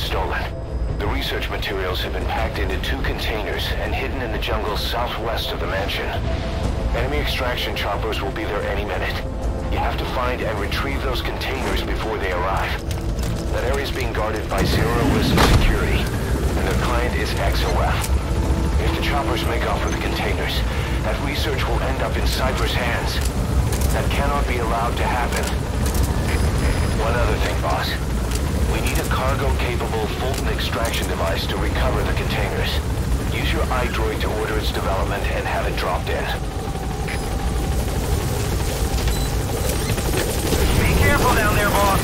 stolen. The research materials have been packed into 2 containers and hidden in the jungle southwest of the mansion. Enemy extraction choppers will be there any minute. You have to find and retrieve those containers before they arrive. That area is being guarded by Zeroes Security, and their client is XOF. If the choppers make off with the containers, that research will end up in Cypher's hands. That cannot be allowed to happen. One other thing, boss. We need a cargo-capable Fulton extraction device to recover the containers. Use your iDroid to order its development and have it dropped in. Be careful down there, boss.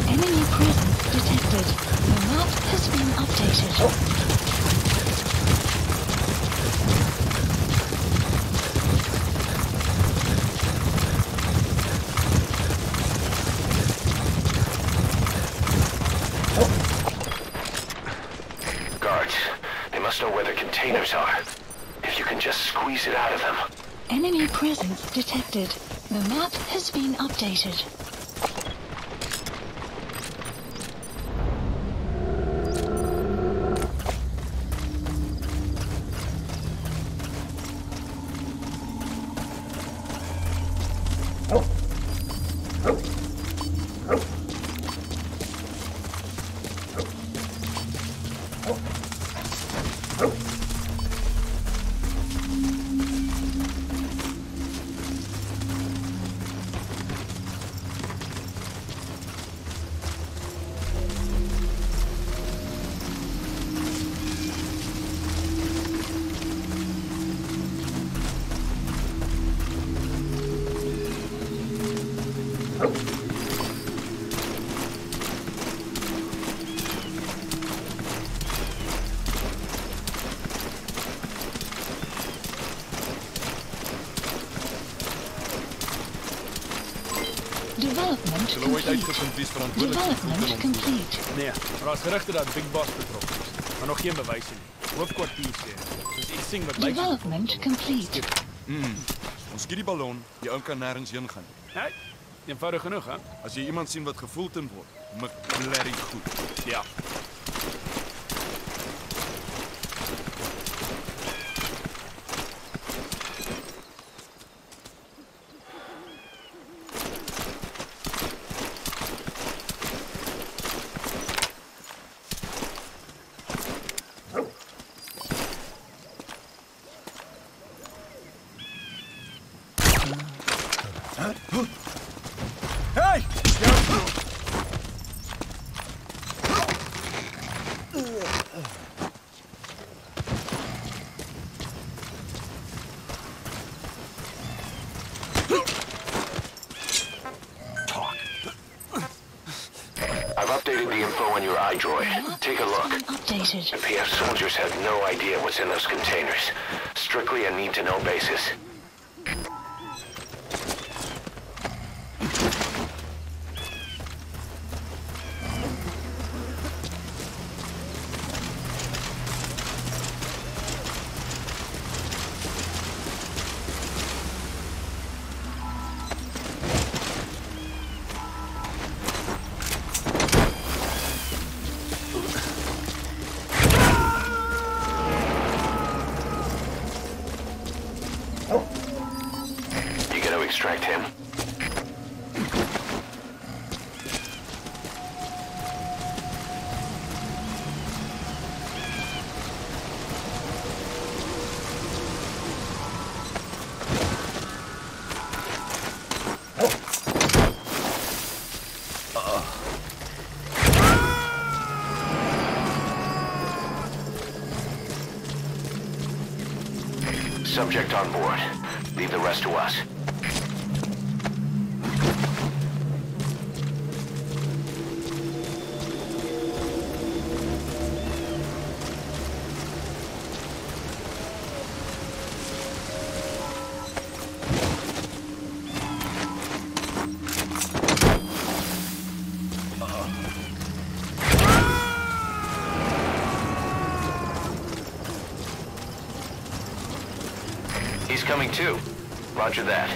Enemy presence detected. The map has been updated. Guards, they must know where the containers are. If you can just squeeze it out of them. Enemy presence detected. The map has been updated. Development complete. Development complete. Nee, maar als gerugte dat Big Boss betrokken is. Maar nog geen bewijzen nie. Hoofdkwartier sê. Dus iets sien wat lijkt. Development complete. Ons skiet die ballon, die ou kan nêrens heen gaan. Nee, eenvoudig genoeg, hè? As jy iemand sien wat gevoelten word, mik blerry goed. Ja. Hey! I've updated the info on your iDroid. Take a look. Updated. The PF soldiers have no idea what's in those containers. Strictly a need-to-know basis. You gonna extract him? Subject on board. Leave the rest to us. He's coming too. Roger that.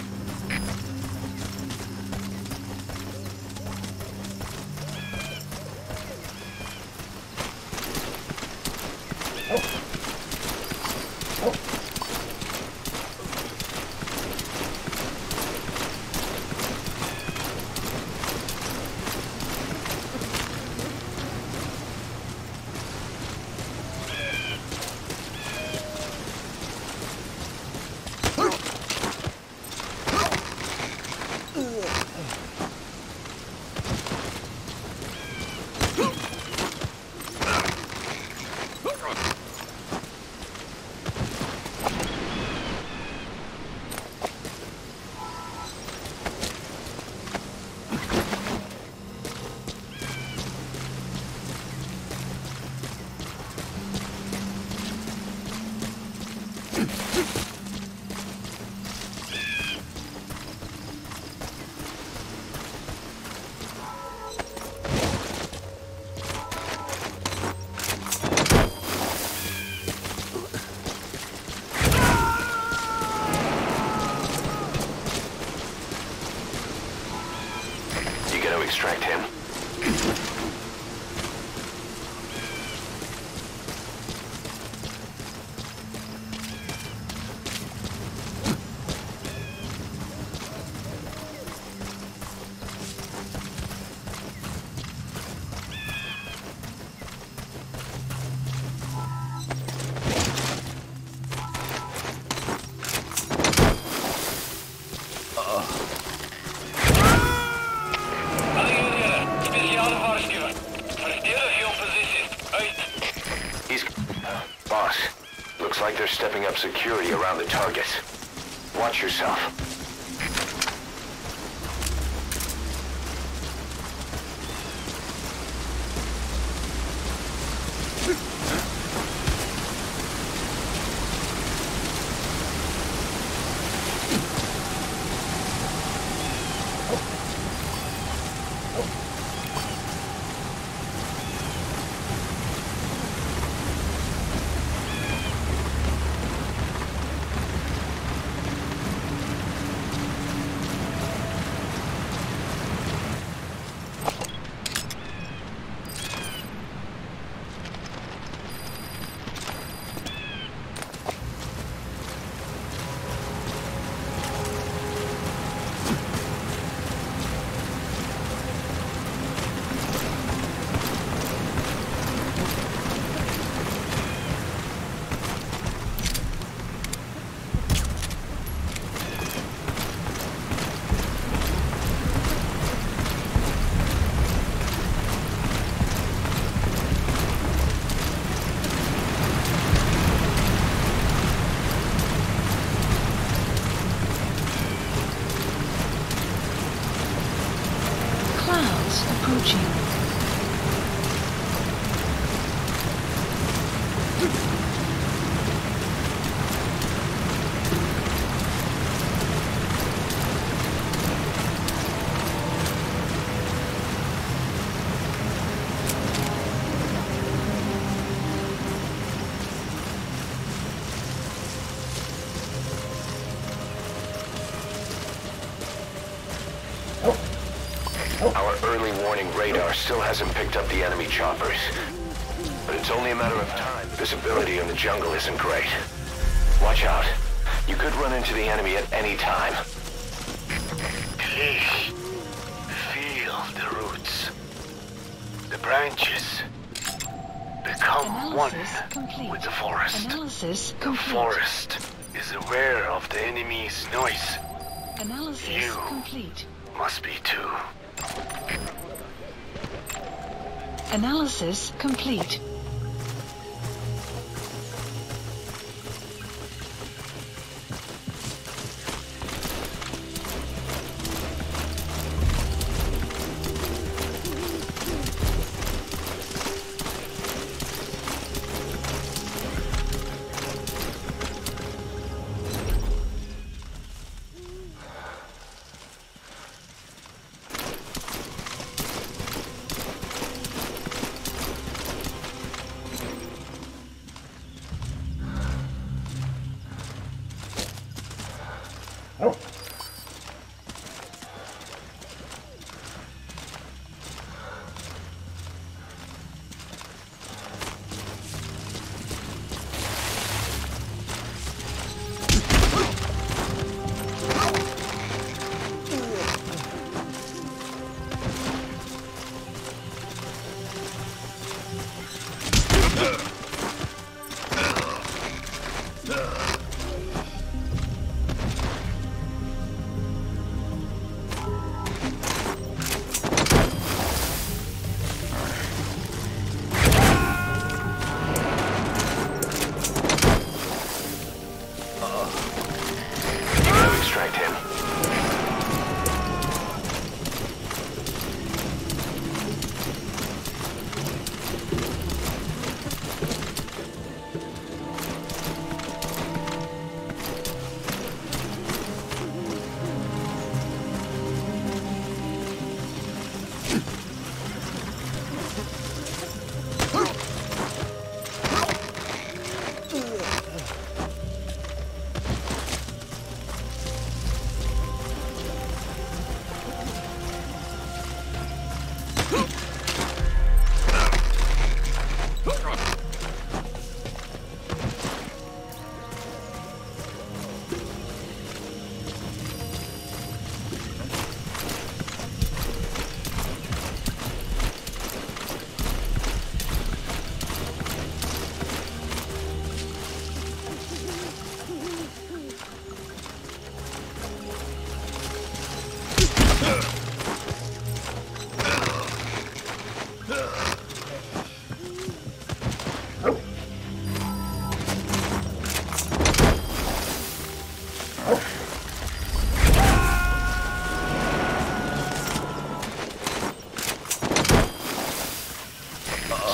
Extract him. Like they're stepping up security around the target. Watch yourself. Our early warning radar still hasn't picked up the enemy choppers. But it's only a matter of time. Visibility in the jungle isn't great. Watch out. You could run into the enemy at any time. Please, feel the roots. The branches become one with the forest. The forest is aware of the enemy's noise. You must be too. Analysis complete.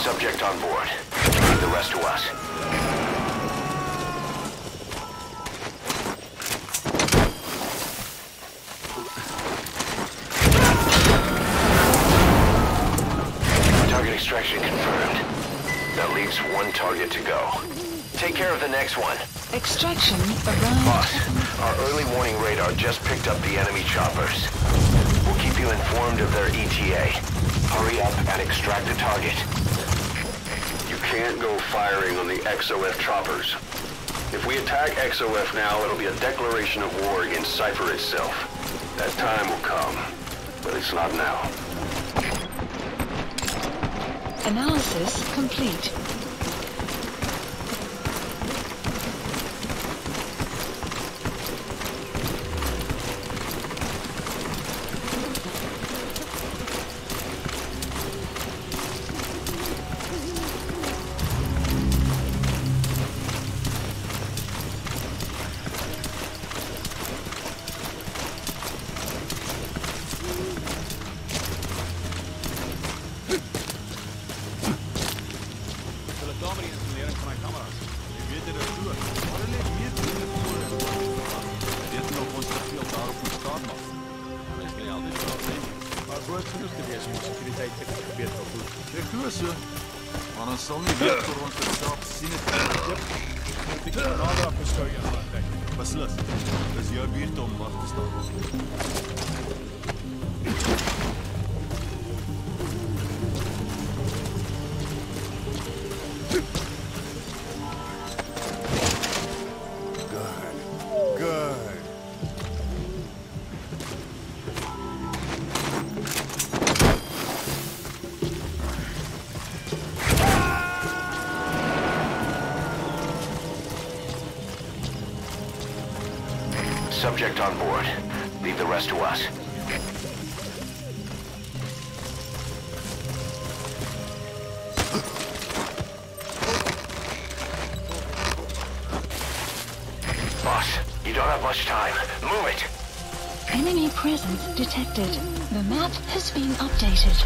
Subject on board. Leave the rest to us. Target extraction confirmed. That leaves one target to go. Take care of the next one. Extraction arrived. Boss, our early warning radar just picked up the enemy choppers. We'll keep you informed of their ETA. Hurry up and extract the target. You can't go firing on the XOF choppers. If we attack XOF now, it'll be a declaration of war against Cypher itself. That time will come, but it's not now. Analysis complete. Subject on board. Leave the rest to us. Boss, you don't have much time. Move it! Enemy presence detected. The map has been updated.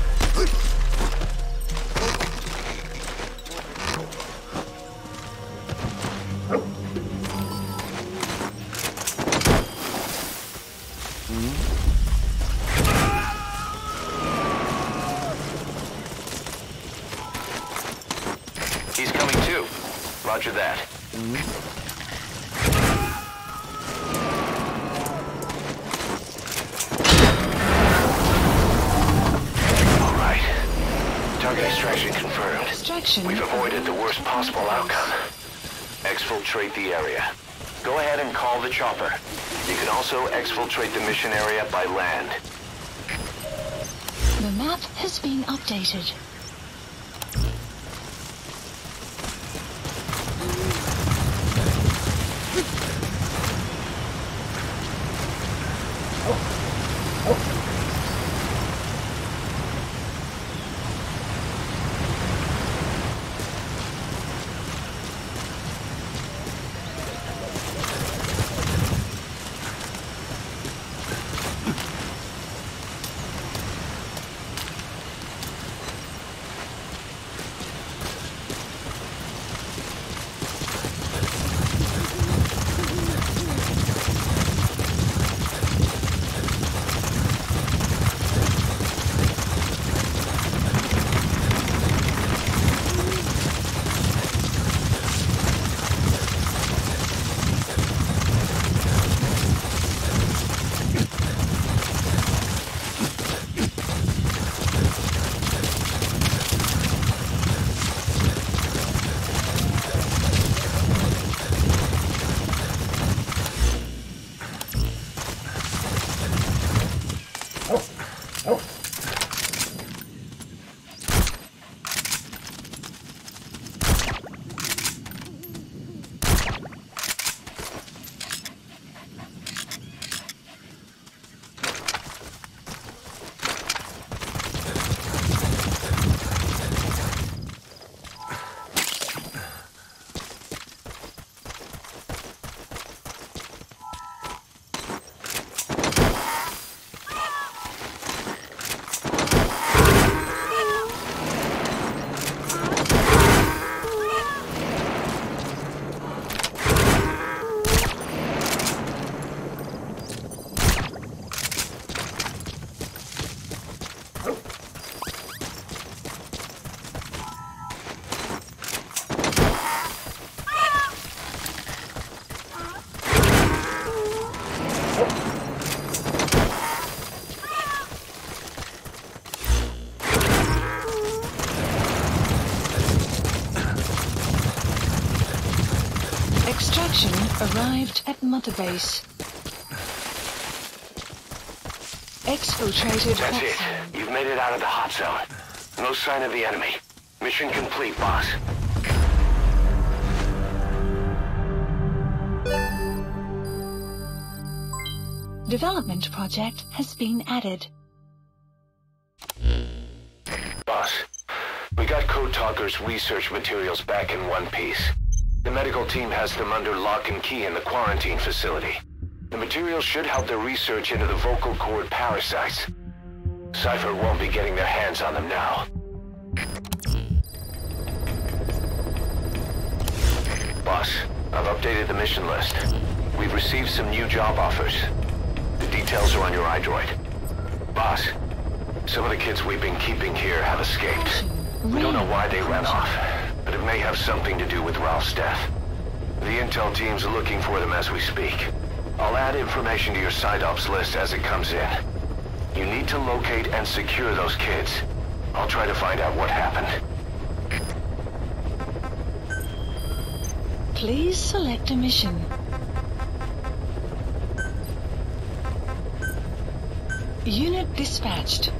He's coming too. Roger that. All right. Target extraction confirmed. Extraction. We've avoided the worst possible outcome. Exfiltrate the area. Go ahead and call the chopper. You can also exfiltrate the mission area by land. The map has been updated. extraction arrived at Mother Base. Exfiltrated That's it. hot zone. You've made it out of the hot zone. No sign of the enemy. Mission complete, boss. Development project has been added. Boss, we got Code Talker's research materials back in one piece. The medical team has them under lock and key in the quarantine facility. The materials should help their research into the vocal cord parasites. Cypher won't be getting their hands on them now. Boss, I've updated the mission list. We've received some new job offers. The details are on your iDroid. Boss, some of the kids we've been keeping here have escaped. We don't know why they ran off, but it may have something to do with Ralph's death. The intel team's looking for them as we speak. I'll add information to your side ops list as it comes in. You need to locate and secure those kids. I'll try to find out what happened. Please select a mission. Unit dispatched.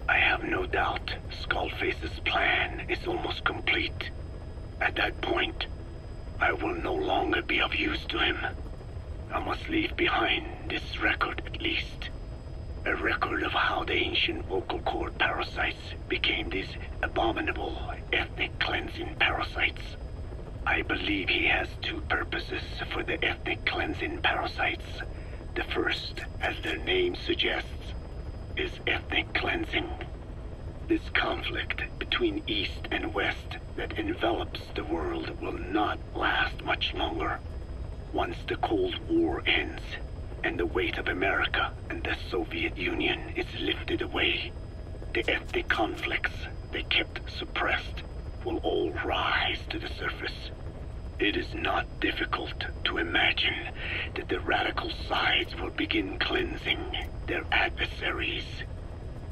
I have no doubt Skullface's plan is almost complete. At that point, I will no longer be of use to him. I must leave behind this record at least. A record of how the ancient vocal cord parasites became these abominable ethnic cleansing parasites. I believe he has two purposes for the ethnic cleansing parasites. The first, as their name suggests, is ethnic cleansing. This conflict between East and West that envelops the world will not last much longer. Once the Cold War ends, and the weight of America and the Soviet Union is lifted away, the ethnic conflicts they kept suppressed will all rise to the surface. It is not difficult to imagine that the radical sides will begin cleansing their adversaries.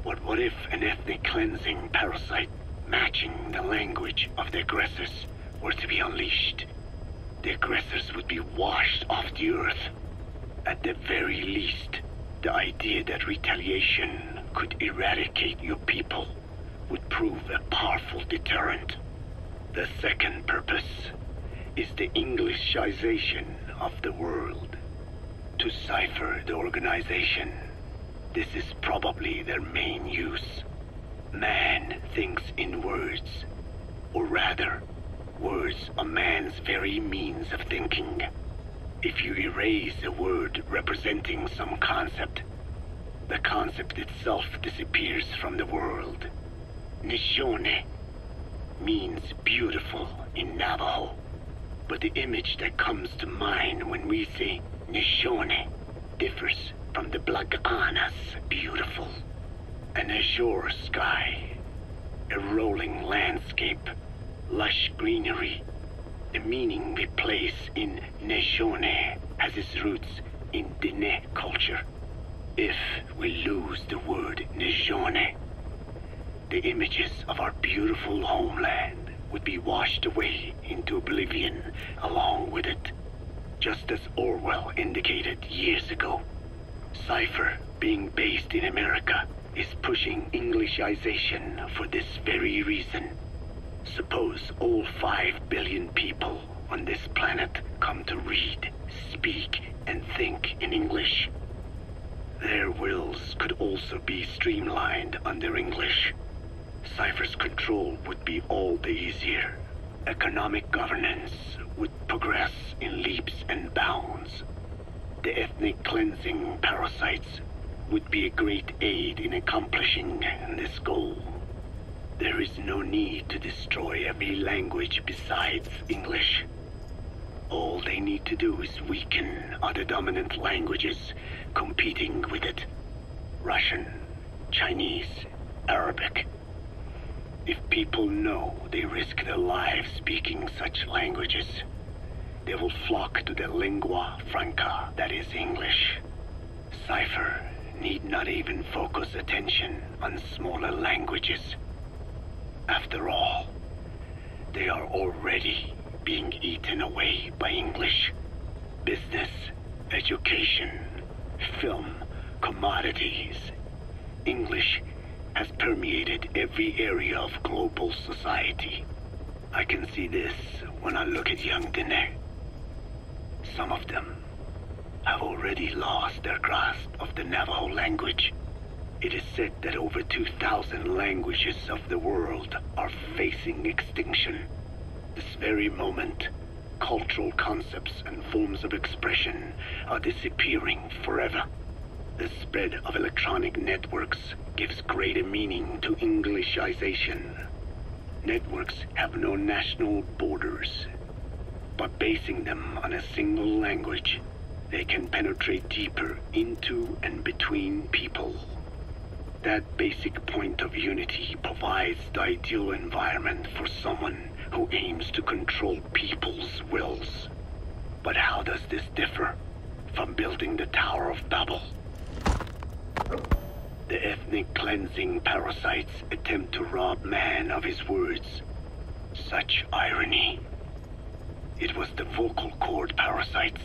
But what if an ethnic cleansing parasite matching the language of the aggressors were to be unleashed? The aggressors would be washed off the earth. At the very least, the idea that retaliation could eradicate your people would prove a powerful deterrent. The second purpose is the Englishization of the world. To cipher the organization, this is probably their main use. Man thinks in words, or rather, words are man's very means of thinking. If you erase a word representing some concept, the concept itself disappears from the world. Nishone means beautiful in Navajo, but the image that comes to mind when we say Nishone differs from the Blagana's beautiful. An azure sky, a rolling landscape, lush greenery. The meaning we place in Nishone has its roots in Dene culture. If we lose the word Nishone, the images of our beautiful homeland would be washed away into oblivion along with it, just as Orwell indicated years ago. Cipher, being based in America, is pushing Englishization for this very reason. Suppose all 5 billion people on this planet come to read, speak, and think in English. Their wills could also be streamlined under English. Cipher's control would be all the easier. Economic governance would progress in leaps and bounds. The ethnic cleansing parasites would be a great aid in accomplishing this goal. There is no need to destroy every language besides English. All they need to do is weaken other dominant languages competing with it. Russian, Chinese, Arabic. If people know they risk their lives speaking such languages, they will flock to the lingua franca, that is English. Cipher need not even focus attention on smaller languages. After all, they are already being eaten away by English. Business, education, film, commodities. English has permeated every area of global society. I can see this when I look at young Dene. Some of them have already lost their grasp of the Navajo language. It is said that over 2,000 languages of the world are facing extinction. This very moment, cultural concepts and forms of expression are disappearing forever. The spread of electronic networks gives greater meaning to Englishization. Networks have no national borders. By basing them on a single language, they can penetrate deeper into and between people. That basic point of unity provides the ideal environment for someone who aims to control people's wills. But how does this differ from building the Tower of Babel? The ethnic cleansing parasites attempt to rob man of his words. Such irony. It was the vocal cord parasites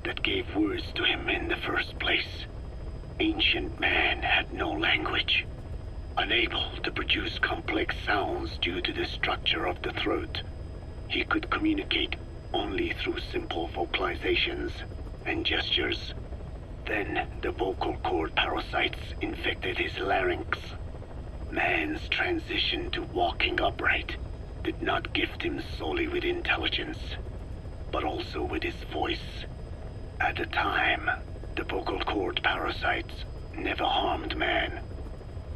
that gave words to him in the first place. Ancient man had no language, unable to produce complex sounds due to the structure of the throat. He could communicate only through simple vocalizations and gestures. Then the vocal cord parasites infected his larynx. Man's transition to walking upright did not gift him solely with intelligence, but also with his voice. At the time, the vocal cord parasites never harmed man.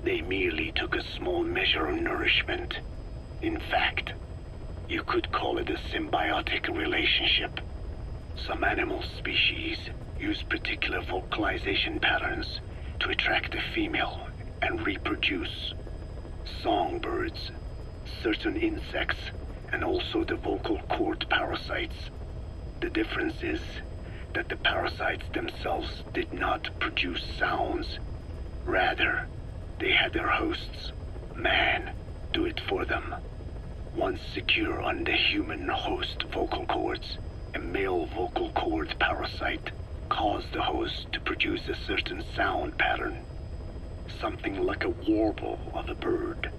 They merely took a small measure of nourishment. In fact, you could call it a symbiotic relationship. Some animal species use particular vocalization patterns to attract a female and reproduce. Songbirds, certain insects, and also the vocal cord parasites. The difference is that the parasites themselves did not produce sounds. Rather, they had their hosts, man, do it for them. Once secure on the human host vocal cords, a male vocal cord parasite caused the host to produce a certain sound pattern, something like a warble of a bird.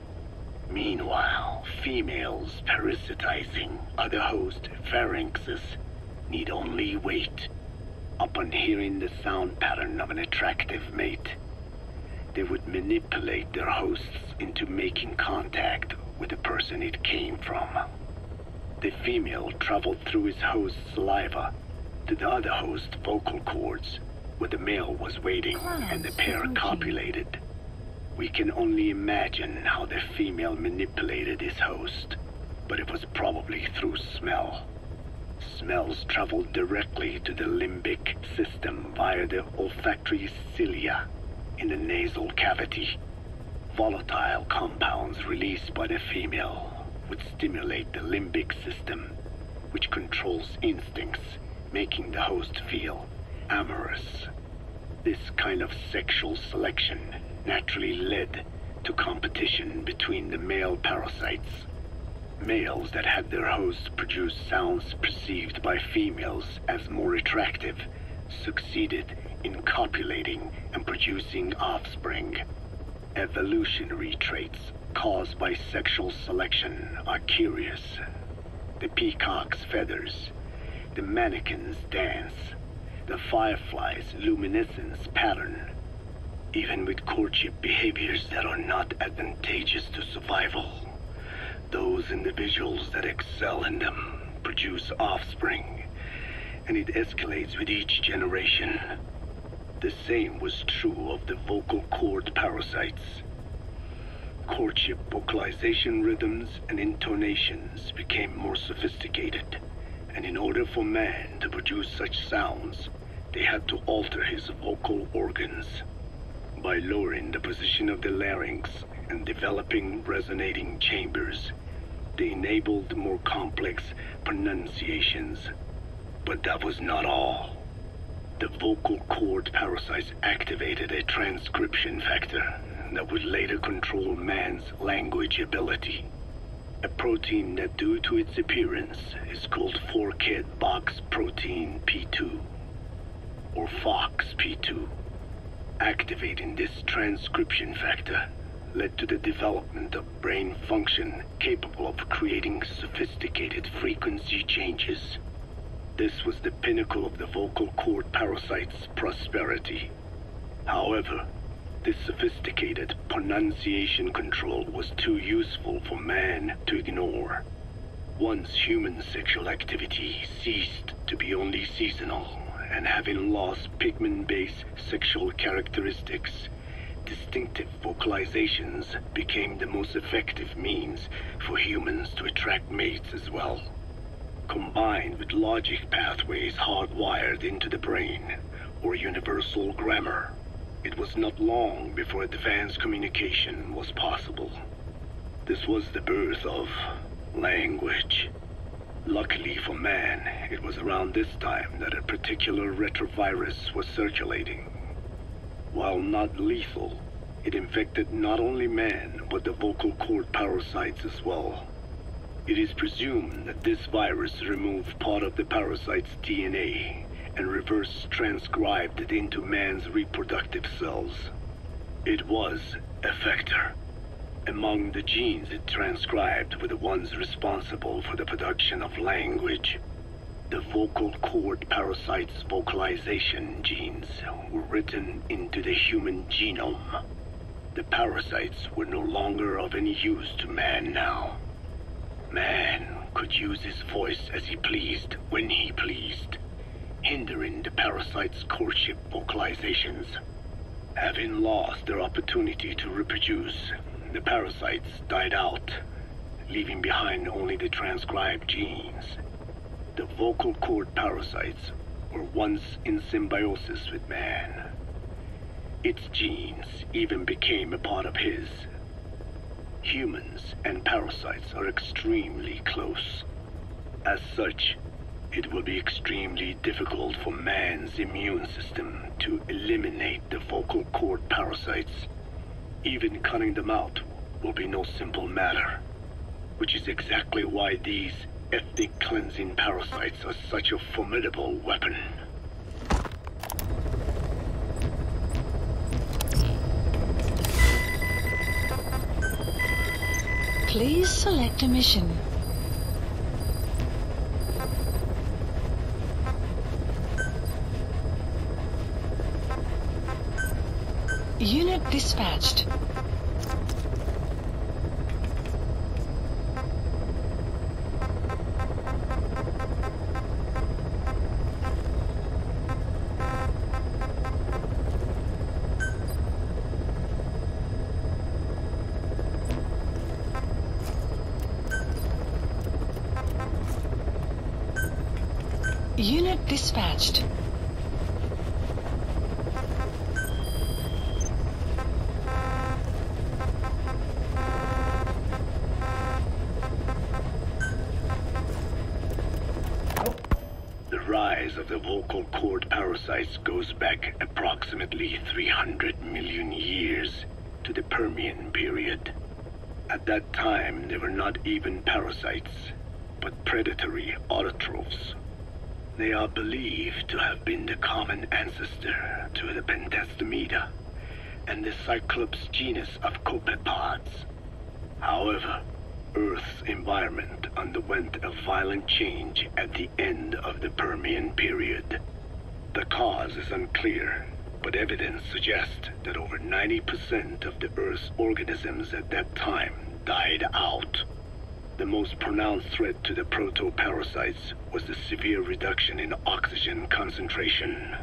Meanwhile, females parasitizing other host pharynxes need only wait. Upon hearing the sound pattern of an attractive mate, they would manipulate their hosts into making contact with the person it came from. The female traveled through his host's saliva to the other host's vocal cords, where the male was waiting, and the pair copulated. We can only imagine how the female manipulated his host, but it was probably through smell. Smells traveled directly to the limbic system via the olfactory cilia in the nasal cavity. Volatile compounds released by the female would stimulate the limbic system, which controls instincts, making the host feel amorous. This kind of sexual selection naturally led to competition between the male parasites. Males that had their hosts produce sounds perceived by females as more attractive succeeded in copulating and producing offspring. Evolutionary traits caused by sexual selection are curious. The peacock's feathers, the mannequin's dance, the firefly's luminescence pattern. Even with courtship behaviors that are not advantageous to survival, those individuals that excel in them produce offspring, and it escalates with each generation. The same was true of the vocal cord parasites. Courtship vocalization rhythms and intonations became more sophisticated, and in order for man to produce such sounds, they had to alter his vocal organs. By lowering the position of the larynx and developing resonating chambers, they enabled more complex pronunciations. But that was not all. The vocal cord parasites activated a transcription factor that would later control man's language ability. A protein that, due to its appearance, is called forkhead box protein P2, or FOXP2. Activating this transcription factor led to the development of brain function capable of creating sophisticated frequency changes. This was the pinnacle of the vocal cord parasite's prosperity. However, this sophisticated pronunciation control was too useful for man to ignore. Once human sexual activity ceased to be only seasonal, and having lost pigment-based sexual characteristics, distinctive vocalizations became the most effective means for humans to attract mates as well. Combined with logic pathways hardwired into the brain, or universal grammar, it was not long before advanced communication was possible. This was the birth of language. Luckily for man, it was around this time that a particular retrovirus was circulating. While not lethal, it infected not only man, but the vocal cord parasites as well. It is presumed that this virus removed part of the parasite's DNA and reverse transcribed it into man's reproductive cells. It was a vector. Among the genes it transcribed were the ones responsible for the production of language. The vocal cord parasite's vocalization genes were written into the human genome. The parasites were no longer of any use to man now. Man could use his voice as he pleased when he pleased, hindering the parasite's courtship vocalizations. Having lost their opportunity to reproduce, the parasites died out, leaving behind only the transcribed genes. The vocal cord parasites were once in symbiosis with man. Its genes even became a part of his. Humans and parasites are extremely close. As such, it will be extremely difficult for man's immune system to eliminate the vocal cord parasites. Even cutting them out will be no simple matter, which is exactly why these ethnic cleansing parasites are such a formidable weapon. Please select a mission. Unit dispatched. Unit dispatched. The rise of the vocal cord parasites goes back approximately 300 million years to the Permian period. At that time, they were not even parasites, but predatory autotrophs. They are believed to have been the common ancestor to the Pentastomida and the Cyclops genus of copepods. However, Earth's environment underwent a violent change at the end of the Permian period. The cause is unclear, but evidence suggests that over 90% of the Earth's organisms at that time died out. The most pronounced threat to the proto-parasites was the severe reduction in oxygen concentration.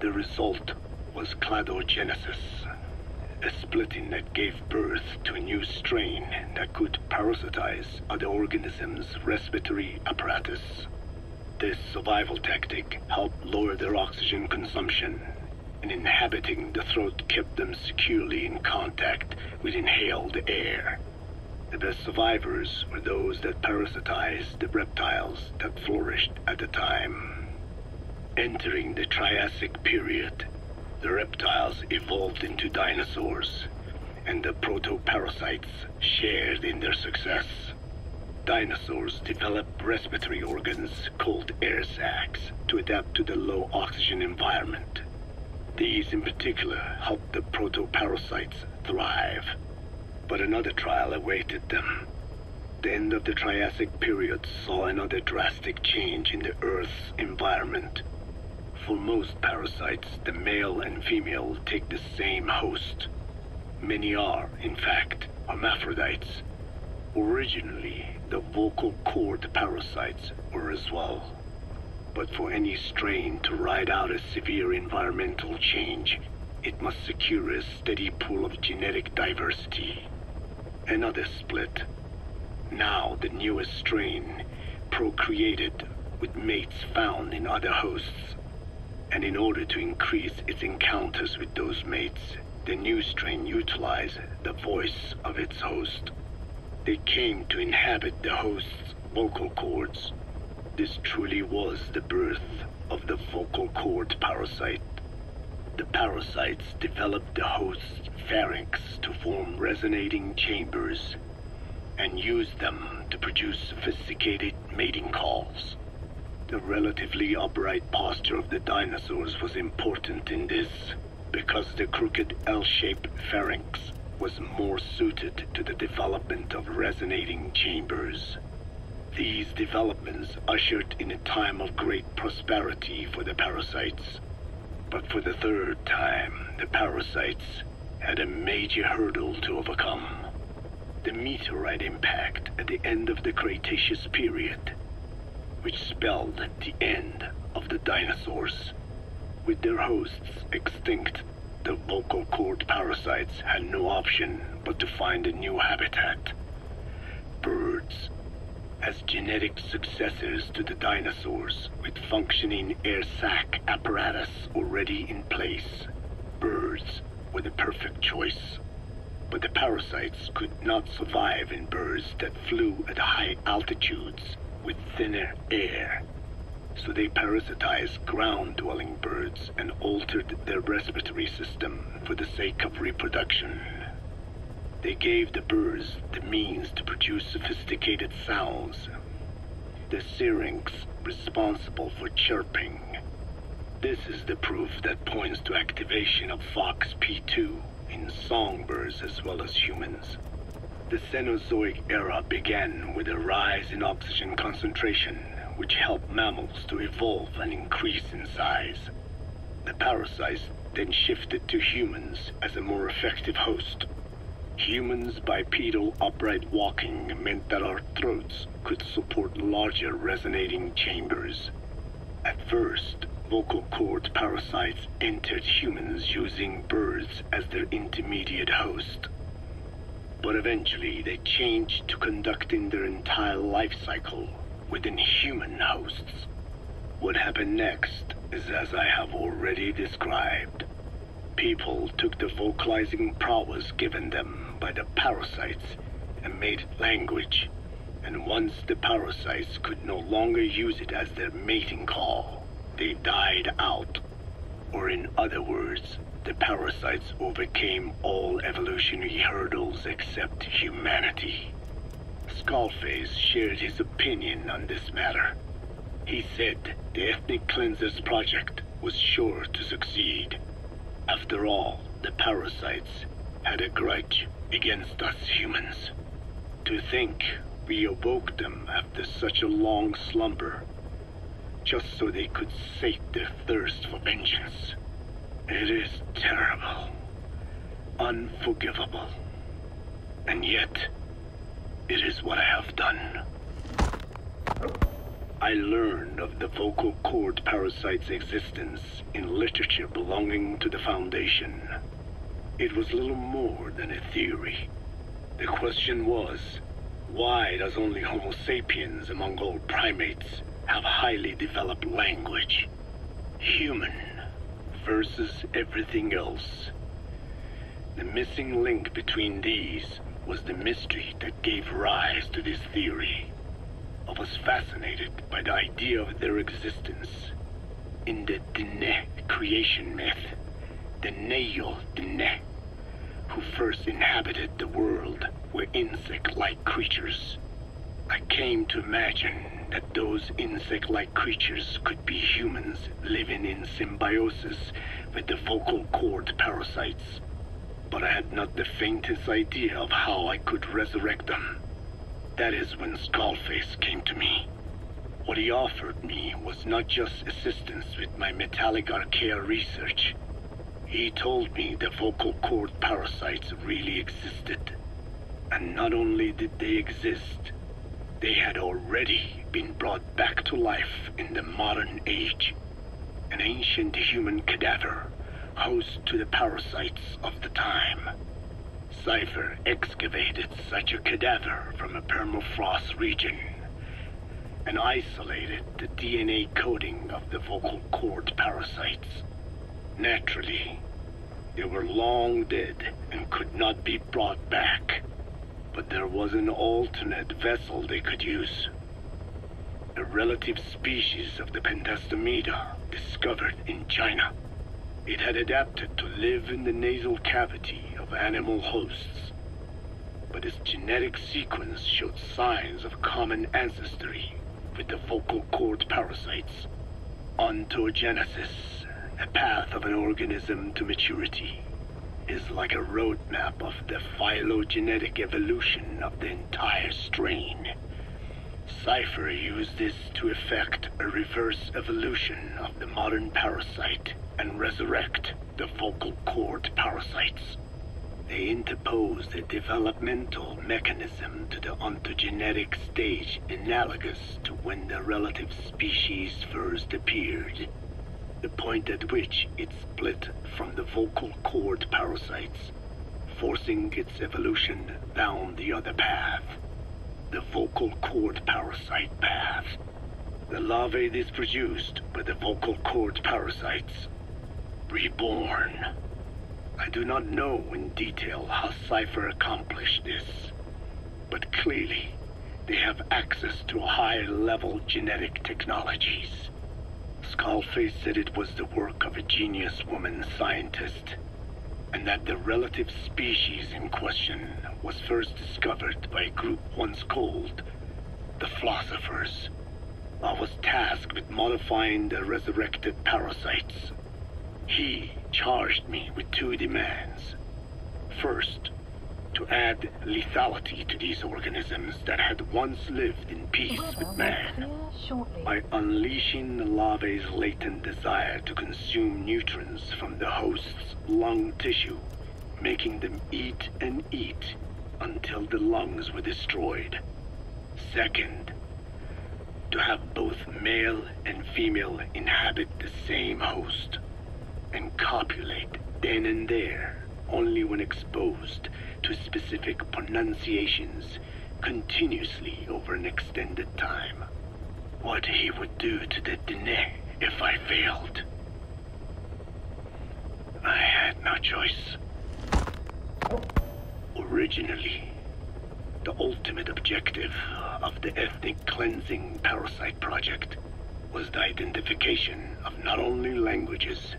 The result was cladogenesis, a splitting that gave birth to a new strain that could parasitize other organisms' respiratory apparatus. This survival tactic helped lower their oxygen consumption, and inhabiting the throat kept them securely in contact with inhaled air. The best survivors were those that parasitized the reptiles that flourished at the time. Entering the Triassic period, the reptiles evolved into dinosaurs, and the proto-parasites shared in their success. Dinosaurs developed respiratory organs called air sacs to adapt to the low oxygen environment. These in particular helped the proto-parasites thrive. But another trial awaited them. The end of the Triassic period saw another drastic change in the Earth's environment. For most parasites, the male and female take the same host. Many are, in fact, hermaphrodites. Originally, the vocal cord parasites were as well. But for any strain to ride out a severe environmental change, it must secure a steady pool of genetic diversity. Another split. Now the newest strain procreated with mates found in other hosts. And in order to increase its encounters with those mates, the new strain utilized the voice of its host. They came to inhabit the host's vocal cords. This truly was the birth of the vocal cord parasite. The parasites developed the host's pharynx to form resonating chambers and used them to produce sophisticated mating calls. The relatively upright posture of the dinosaurs was important in this, because the crooked L-shaped pharynx was more suited to the development of resonating chambers. These developments ushered in a time of great prosperity for the parasites. But for the third time, the parasites had a major hurdle to overcome. The meteorite impact at the end of the Cretaceous period, which spelled the end of the dinosaurs. With their hosts extinct, the vocal cord parasites had no option but to find a new habitat. Birds. As genetic successors to the dinosaurs, with functioning air sac apparatus already in place, birds were the perfect choice. But the parasites could not survive in birds that flew at high altitudes with thinner air. So they parasitized ground-dwelling birds and altered their respiratory system for the sake of reproduction. They gave the birds the means to produce sophisticated sounds. The syrinx responsible for chirping. This is the proof that points to activation of FOXP2 in songbirds as well as humans. The Cenozoic era began with a rise in oxygen concentration, which helped mammals to evolve and increase in size. The parasites then shifted to humans as a more effective host. Humans' bipedal upright walking meant that our throats could support larger resonating chambers. At first, vocal cord parasites entered humans using birds as their intermediate host. But eventually they changed to conducting their entire life cycle within human hosts. What happened next is as I have already described. People took the vocalizing prowess given them by the parasites and made it language, and once the parasites could no longer use it as their mating call, they died out. Or in other words, the parasites overcame all evolutionary hurdles except humanity. Skullface shared his opinion on this matter. He said the Ethnic Cleansers Project was sure to succeed. After all, the parasites had a grudge against us humans. To think we awoke them after such a long slumber, just so they could sate their thirst for vengeance. It is terrible, unforgivable, and yet, it is what I have done. I learned of the vocal cord parasite's existence in literature belonging to the Foundation. It was little more than a theory. The question was, why does only Homo sapiens among all primates have highly developed language? Human versus everything else. The missing link between these was the mystery that gave rise to this theory. I was fascinated by the idea of their existence. in the Dene creation myth, the Neyo Dene, who first inhabited the world, were insect-like creatures. I came to imagine that those insect-like creatures could be humans living in symbiosis with the vocal cord parasites, but I had not the faintest idea of how I could resurrect them. That is when Skullface came to me. What he offered me was not just assistance with my metallic archaea research. He told me the vocal cord parasites really existed. And not only did they exist, they had already been brought back to life in the modern age. An ancient human cadaver, host to the parasites of the time. Cypher excavated such a cadaver from a permafrost region and isolated the DNA coding of the vocal cord parasites. Naturally, they were long dead and could not be brought back, but there was an alternate vessel they could use. A relative species of the Pentastomida discovered in China. It had adapted to live in the nasal cavity of animal hosts, but its genetic sequence showed signs of common ancestry with the vocal cord parasites. Ontogenesis, a path of an organism to maturity, is like a roadmap of the phylogenetic evolution of the entire strain. Cypher used this to effect a reverse evolution of the modern parasite and resurrect the vocal cord parasites. They interposed a developmental mechanism to the ontogenetic stage analogous to when the relative species first appeared, the point at which it split from the vocal cord parasites, forcing its evolution down the other path, the vocal cord parasite path. The larvae this produced were the vocal cord parasites, reborn. I do not know in detail how Cypher accomplished this, but clearly they have access to high-level genetic technologies. Skullface said it was the work of a genius woman scientist, and that the relative species in question was first discovered by a group once called the Philosophers. I was tasked with modifying the resurrected parasites. He charged me with two demands. First, to add lethality to these organisms that had once lived in peace with man by unleashing the larvae's latent desire to consume nutrients from the host's lung tissue, making them eat and eat until the lungs were destroyed. Second, to have both male and female inhabit the same host and copulate then and there only when exposed to specific pronunciations continuously over an extended time. What he would do to the Dene if I failed. I had no choice. Originally, the ultimate objective of the ethnic cleansing parasite project was the identification of not only languages,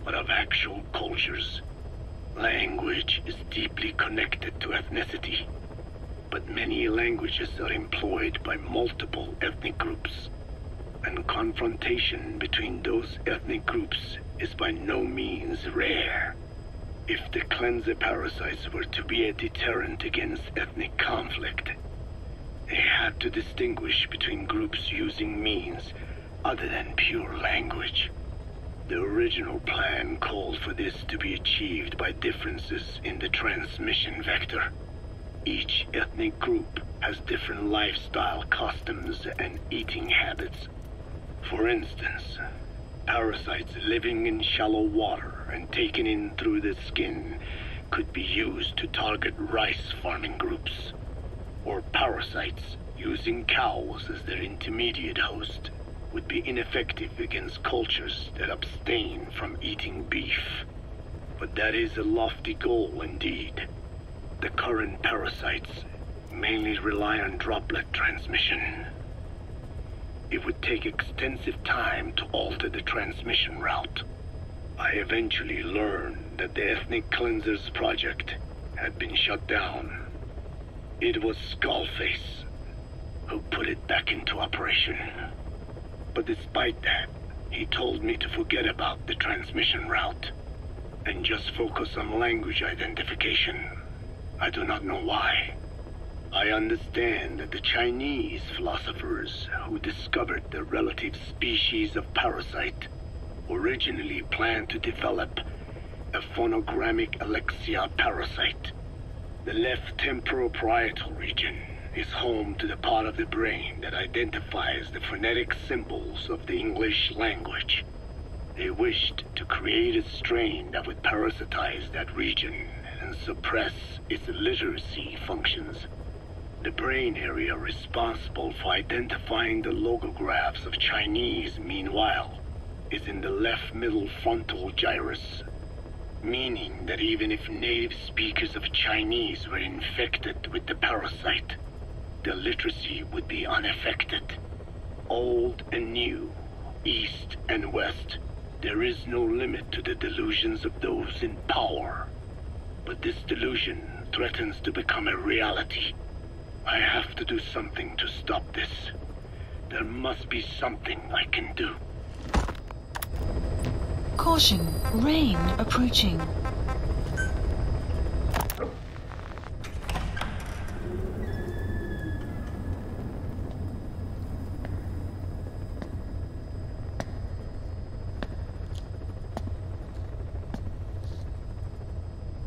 but of actual cultures. Language is deeply connected to ethnicity, but many languages are employed by multiple ethnic groups, and confrontation between those ethnic groups is by no means rare. If the cleanser parasites were to be a deterrent against ethnic conflict, they had to distinguish between groups using means other than pure language. The original plan called for this to be achieved by differences in the transmission vector. Each ethnic group has different lifestyle customs and eating habits. For instance, parasites living in shallow water and taken in through the skin could be used to target rice farming groups, or parasites using cows as their intermediate host would be ineffective against cultures that abstain from eating beef. But that is a lofty goal indeed. The current parasites mainly rely on droplet transmission. It would take extensive time to alter the transmission route. I eventually learned that the Ethnic Cleansers project had been shut down. It was Skullface who put it back into operation. But despite that, he told me to forget about the transmission route and just focus on language identification. I do not know why. I understand that the Chinese philosophers who discovered the relative species of parasite originally planned to develop a phonogrammic Alexia parasite. The left temporal parietal region is home to the part of the brain that identifies the phonetic symbols of the English language. They wished to create a strain that would parasitize that region and suppress its literacy functions. The brain area responsible for identifying the logographs of Chinese, meanwhile, is in the left middle frontal gyrus, meaning that even if native speakers of Chinese were infected with the parasite, the literacy would be unaffected. Old and new, east and west, there is no limit to the delusions of those in power. But this delusion threatens to become a reality. I have to do something to stop this. There must be something I can do. Caution, rain approaching.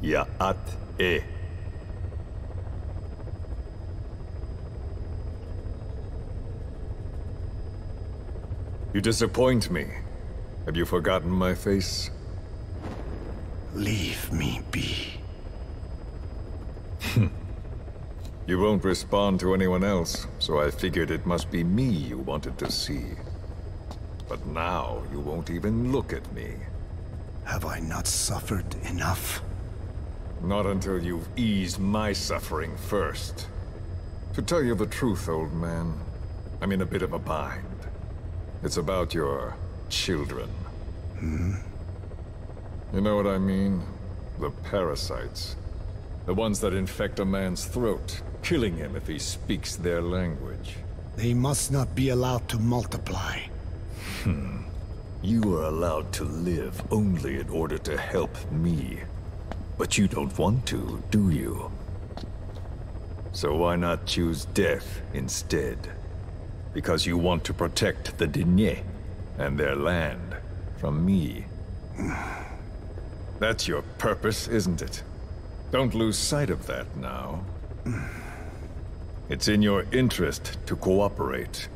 Yaat-e. You disappoint me. Have you forgotten my face? Leave me be. You won't respond to anyone else, so I figured it must be me you wanted to see. But now you won't even look at me. Have I not suffered enough? Not until you've eased my suffering first. To tell you the truth, old man, I'm in a bit of a bind. It's about your children. You know what I mean? The parasites. The ones that infect a man's throat, killing him if he speaks their language. They must not be allowed to multiply. You are allowed to live only in order to help me. But you don't want to, do you? So why not choose death instead? Because you want to protect the Diné and their land from me. That's your purpose, isn't it? Don't lose sight of that now. It's in your interest to cooperate.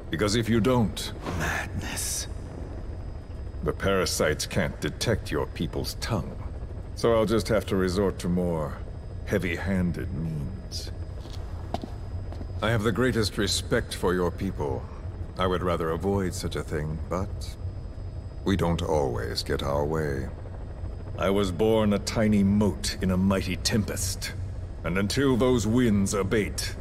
Because if you don't... Madness. The parasites can't detect your people's tongue. So I'll just have to resort to more heavy-handed means. I have the greatest respect for your people. I would rather avoid such a thing, but we don't always get our way. I was born a tiny mote in a mighty tempest, and until those winds abate,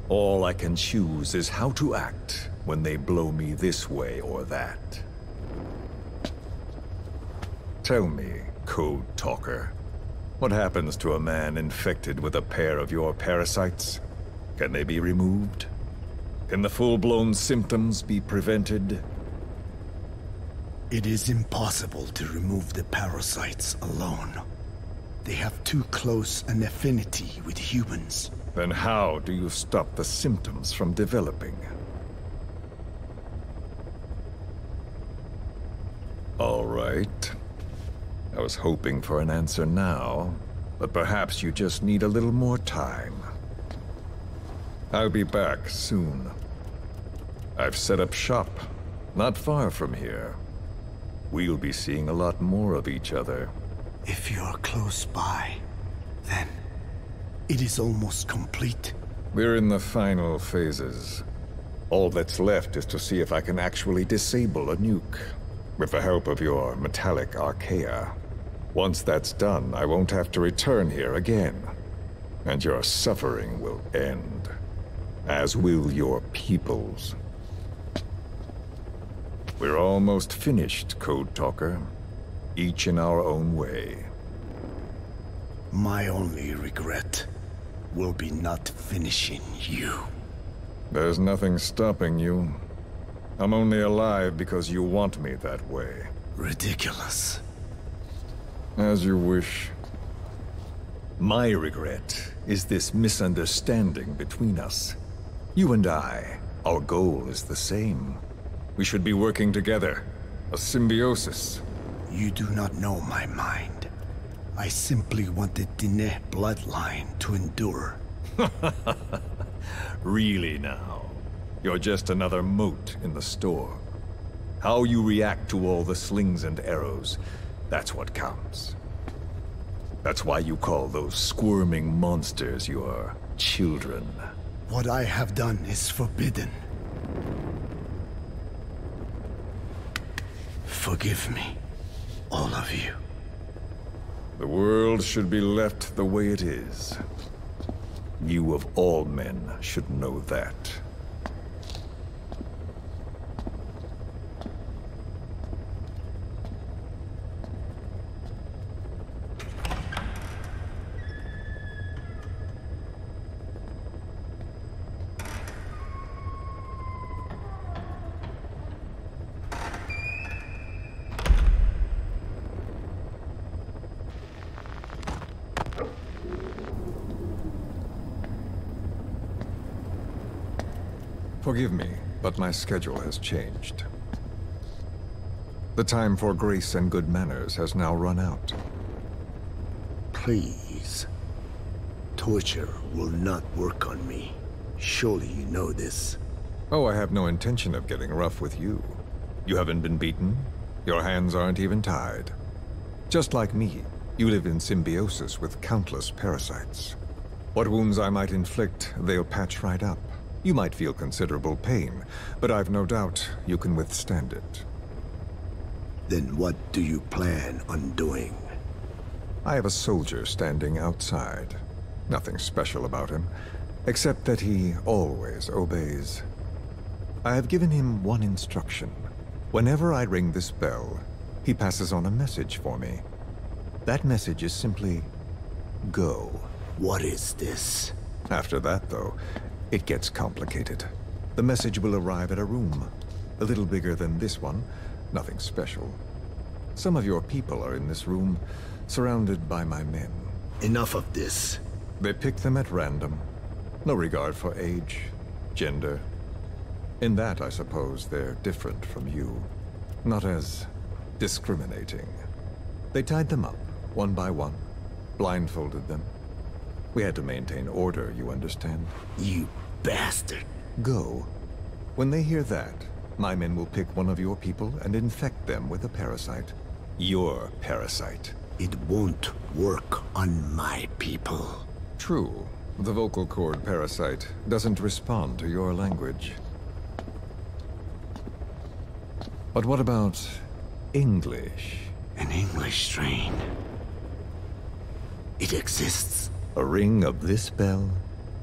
all I can choose is how to act when they blow me this way or that. Tell me, Code Talker, what happens to a man infected with a pair of your parasites? Can they be removed? Can the full-blown symptoms be prevented? It is impossible to remove the parasites alone. They have too close an affinity with humans. Then how do you stop the symptoms from developing? All right. I was hoping for an answer now, but perhaps you just need a little more time. I'll be back soon. I've set up shop, not far from here. We'll be seeing a lot more of each other. If you're close by, then it is almost complete. We're in the final phases. All that's left is to see if I can actually disable a nuke, with the help of your metallic archaea. Once that's done, I won't have to return here again, and your suffering will end. As will your people's. We're almost finished, Code Talker. Each in our own way. My only regret will be not finishing you. There's nothing stopping you. I'm only alive because you want me that way. Ridiculous. As you wish. My regret is this misunderstanding between us. You and I, our goal is the same. We should be working together. A symbiosis. You do not know my mind. I simply want the Diné bloodline to endure. Really now? You're just another mote in the store. How you react to all the slings and arrows, that's what counts. That's why you call those squirming monsters your children. What I have done is forbidden. Forgive me, all of you. The world should be left the way it is. You of all men should know that. Forgive me, but my schedule has changed. The time for grace and good manners has now run out. Please. Torture will not work on me. Surely you know this. Oh, I have no intention of getting rough with you. You haven't been beaten. Your hands aren't even tied. Just like me, you live in symbiosis with countless parasites. What wounds I might inflict, they'll patch right up. You might feel considerable pain, but I've no doubt you can withstand it. Then what do you plan on doing? I have a soldier standing outside. Nothing special about him, except that he always obeys. I have given him one instruction. Whenever I ring this bell, he passes on a message for me. That message is simply, go. What is this? After that, though, it gets complicated. The message will arrive at a room. A little bigger than this one, nothing special. Some of your people are in this room, surrounded by my men. Enough of this. They pick them at random. No regard for age, gender. In that, I suppose, they're different from you. Not as discriminating. They tied them up, one by one, blindfolded them. We had to maintain order, you understand? You bastard. Go. When they hear that, my men will pick one of your people and infect them with a parasite. Your parasite. It won't work on my people. True. The vocal cord parasite doesn't respond to your language. But what about English? An English strain. It exists. A ring of this bell,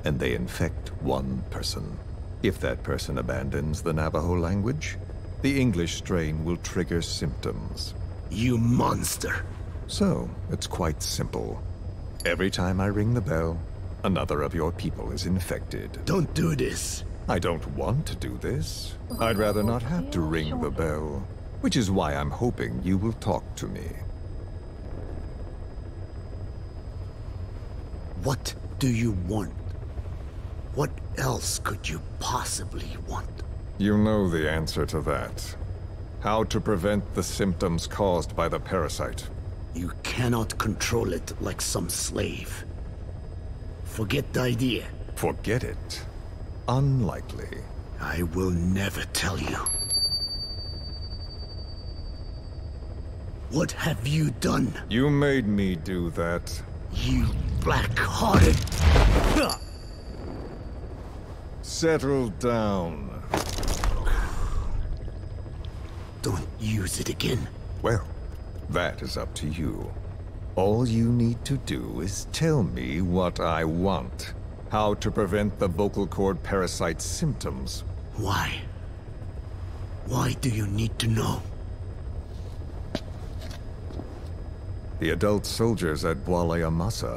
and they infect one person. If that person abandons the Navajo language, the English strain will trigger symptoms. You monster! So, it's quite simple. Every time I ring the bell, another of your people is infected. Don't do this! I don't want to do this. I'd rather not have to ring the bell, which is why I'm hoping you will talk to me. What do you want? What else could you possibly want? You know the answer to that. How to prevent the symptoms caused by the parasite. You cannot control it like some slave. Forget the idea. Forget it? Unlikely. I will never tell you. What have you done? You made me do that. You black-hearted... Settle down. Don't use it again. Well, that is up to you. All you need to do is tell me what I want. How to prevent the vocal cord parasite symptoms. Why? Why do you need to know? The adult soldiers at Bwala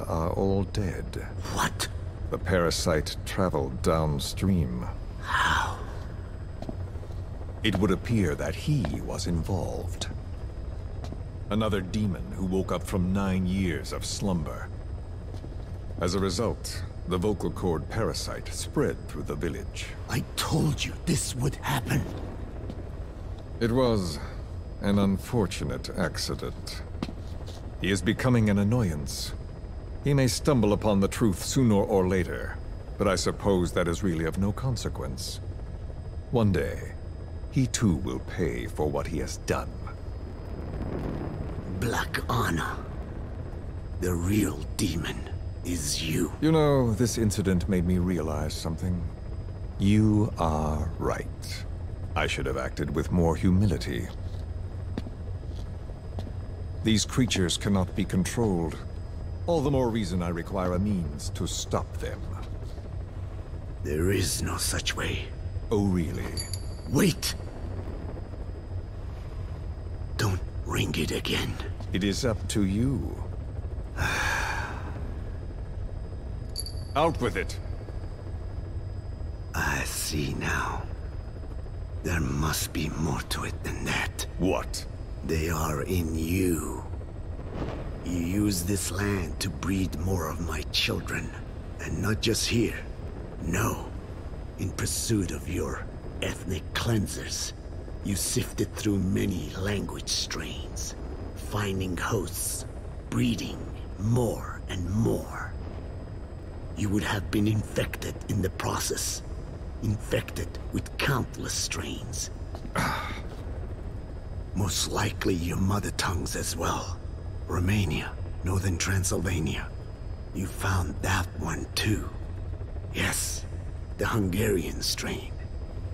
are all dead. What? The parasite traveled downstream. How? It would appear that he was involved. Another demon who woke up from 9 years of slumber. As a result, the vocal cord parasite spread through the village. I told you this would happen. It was an unfortunate accident. He is becoming an annoyance. He may stumble upon the truth sooner or later, but I suppose that is really of no consequence. One day, he too will pay for what he has done. Black Anna. The real demon is you. You know, this incident made me realize something. You are right. I should have acted with more humility. These creatures cannot be controlled. All the more reason I require a means to stop them. There is no such way. Oh, really? Wait! Don't ring it again. It is up to you. Out with it! I see now. There must be more to it than that. What? They are in you. You use this land to breed more of my children. And not just here. No. In pursuit of your ethnic cleansers. You sifted through many language strains. Finding hosts. Breeding more and more. You would have been infected in the process. Infected with countless strains. Most likely your mother tongues as well. Romania, Northern Transylvania. You found that one too. Yes, the Hungarian strain.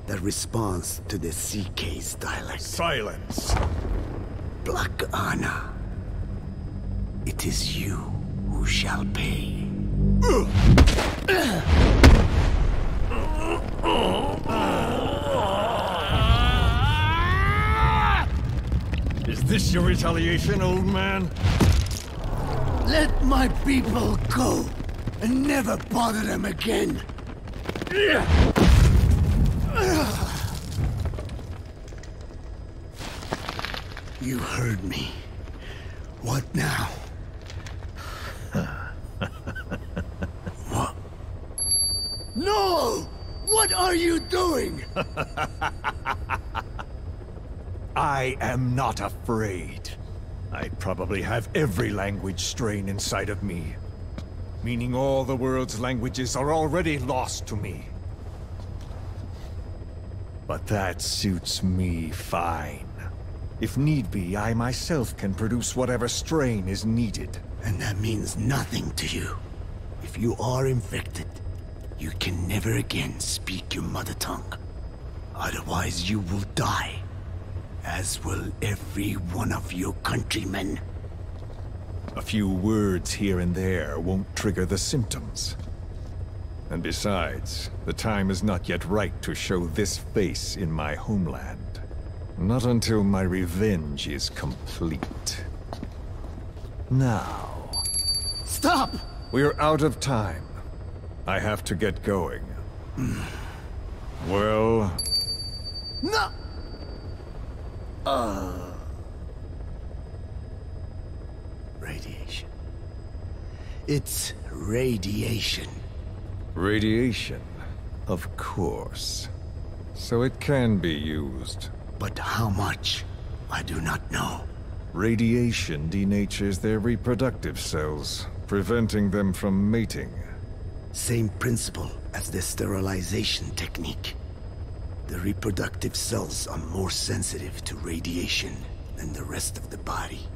That responds to the CK's dialect. Silence! Black Anna. It is you who shall pay. Is this your retaliation, old man? Let my people go, and never bother them again. You heard me. What now? What? No! What are you doing? I am not afraid. I probably have every language strain inside of me. Meaning all the world's languages are already lost to me. But that suits me fine. If need be, I myself can produce whatever strain is needed. And that means nothing to you. If you are infected, you can never again speak your mother tongue. Otherwise you will die. As will every one of your countrymen. A few words here and there won't trigger the symptoms. And besides, the time is not yet right to show this face in my homeland. Not until my revenge is complete. Now... Stop! We're out of time. I have to get going. Well... No! Radiation. It's radiation. Radiation, of course. So it can be used. But how much? I do not know. Radiation denatures their reproductive cells, preventing them from mating. Same principle as the sterilization technique. The reproductive cells are more sensitive to radiation than the rest of the body.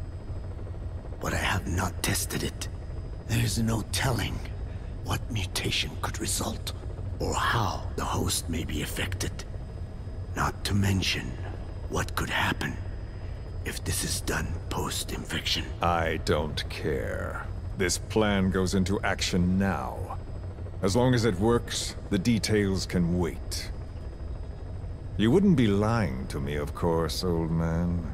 But I have not tested it. There is no telling what mutation could result, or how the host may be affected. Not to mention what could happen if this is done post-infection. I don't care. This plan goes into action now. As long as it works, the details can wait. You wouldn't be lying to me, of course, old man.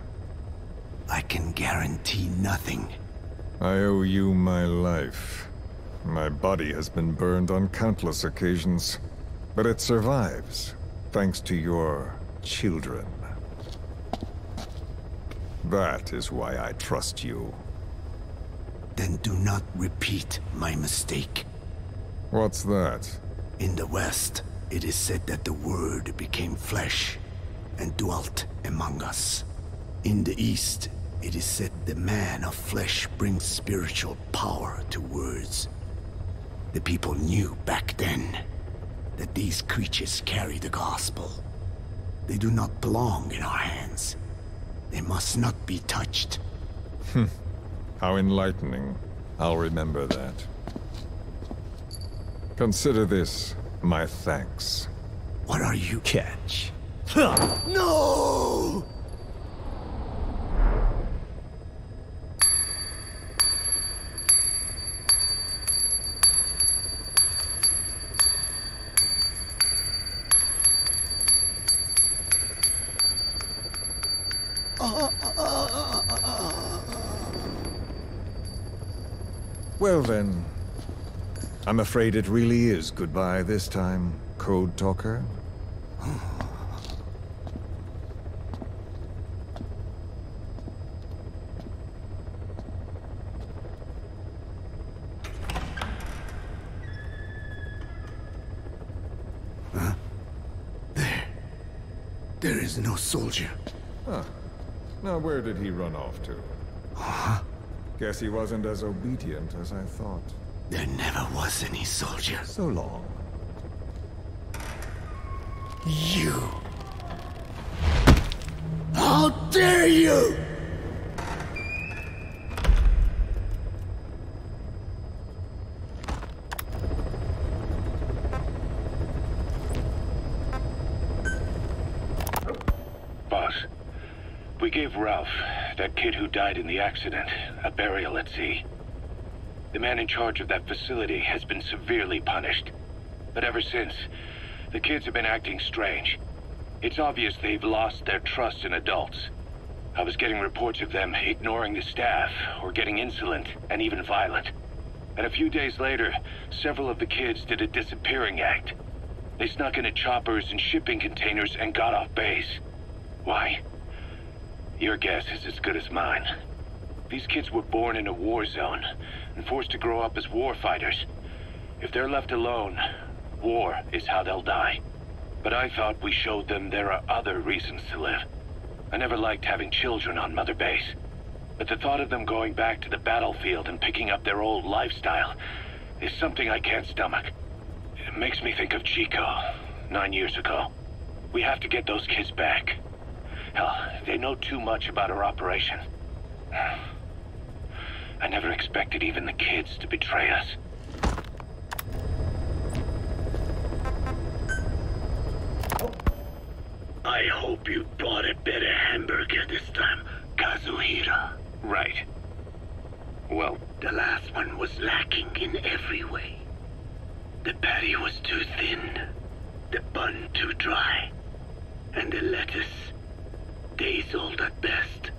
I can guarantee nothing. I owe you my life. My body has been burned on countless occasions, but it survives, thanks to your children. That is why I trust you. Then do not repeat my mistake. What's that? In the West, it is said that the Word became flesh and dwelt among us. In the East, it is said the man of flesh brings spiritual power to words. The people knew back then that these creatures carry the gospel. They do not belong in our hands. They must not be touched. How enlightening. I'll remember that. Consider this my thanks. What are you? Catch. No! Well then, I'm afraid it really is goodbye this time, Code Talker. Huh? There is no soldier. Huh. Now where did he run off to? Huh? Guess he wasn't as obedient as I thought. There never was any soldier. So long. You! How dare you! Boss, we gave Ralph, that kid who died in the accident, a burial at sea. The man in charge of that facility has been severely punished. But ever since, the kids have been acting strange. It's obvious they've lost their trust in adults. I was getting reports of them ignoring the staff, or getting insolent, and even violent. And a few days later, several of the kids did a disappearing act. They snuck into choppers and shipping containers and got off base. Why? Your guess is as good as mine. These kids were born in a war zone and forced to grow up as war fighters. If they're left alone, war is how they'll die. But I thought we showed them there are other reasons to live. I never liked having children on Mother Base. But the thought of them going back to the battlefield and picking up their old lifestyle is something I can't stomach. It makes me think of Chico, 9 years ago. We have to get those kids back. Hell, they know too much about our operation. I never expected even the kids to betray us. I hope you bought a better hamburger this time, Kazuhira. Right. Well, the last one was lacking in every way. The patty was too thin, the bun too dry, and the lettuce days old at best.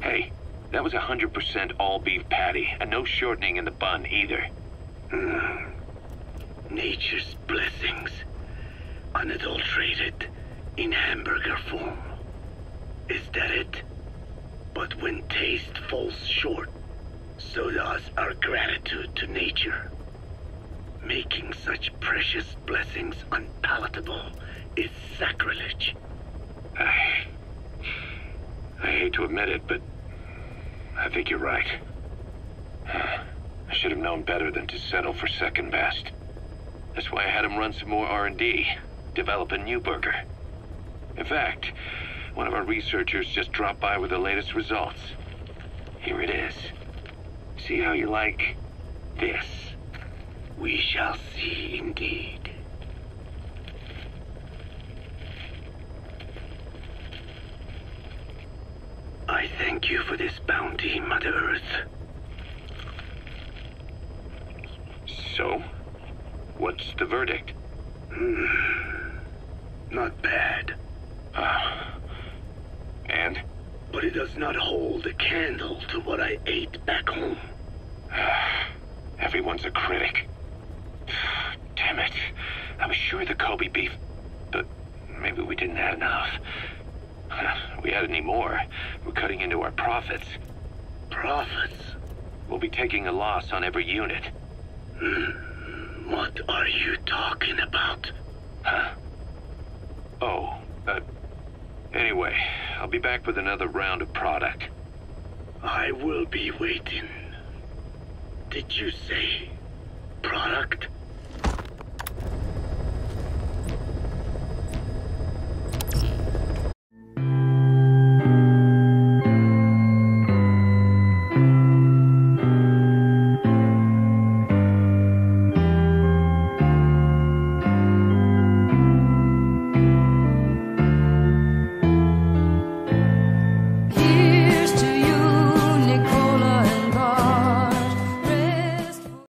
Hey, that was 100% all beef patty, and no shortening in the bun either. Nature's blessings, unadulterated, in hamburger form. Is that it? But when taste falls short, so does our gratitude to nature. Making such precious blessings unpalatable is sacrilege. I hate to admit it, but I think you're right. I should have known better than to settle for second best. That's why I had him run some more R&D, develop a new burger. In fact, one of our researchers just dropped by with the latest results. Here it is. See how you like this? We shall see indeed. I thank you for this bounty, Mother Earth. So, what's the verdict? Not bad. And? But it does not hold a candle to what I ate back home. Everyone's a critic. Damn it. I'm sure the Kobe beef... But maybe we didn't have enough. If we had any more, we're cutting into our profits. Profits? We'll be taking a loss on every unit. What are you talking about? Huh? Oh, anyway, I'll be back with another round of product. I will be waiting. Did you say product?